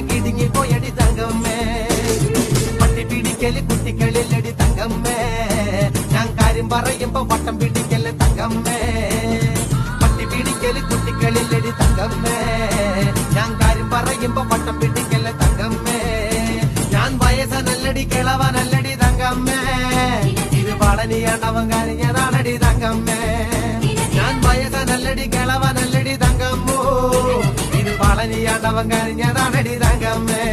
കിടുങ്ങി പോയടി തങ്കമ്മേ പട്ടി പിടിക്കല് കുട്ടികളിലടി തങ്കമ്മേ ഞാൻ കാര്യം പറയുമ്പോ വട്ടം പിടിക്കല് തങ്കമ്മേ പട്ടി പിടിക്കല് കുട്ടികളിലടി തങ്കമ്മേ ഞാൻ കാര്യം പറയുമ്പോ വട്ടം പിടിക്കല് തങ്കമ്മേ ഞാൻ വയസ്സനല്ലടി കിളവനല്ലടി തങ്കമ്മേ ഇത് വളനിയാണ്ടവൻ കരഞ്ഞതാണടി തങ്കമ്മേ ഞാൻ വയസ്സനല്ലടി കിളവനല്ലടി തങ്കമ്മോ ഇത് വളനിയാണ്ടവൻ കരഞ്ഞതാണടി തങ്കമ്മേ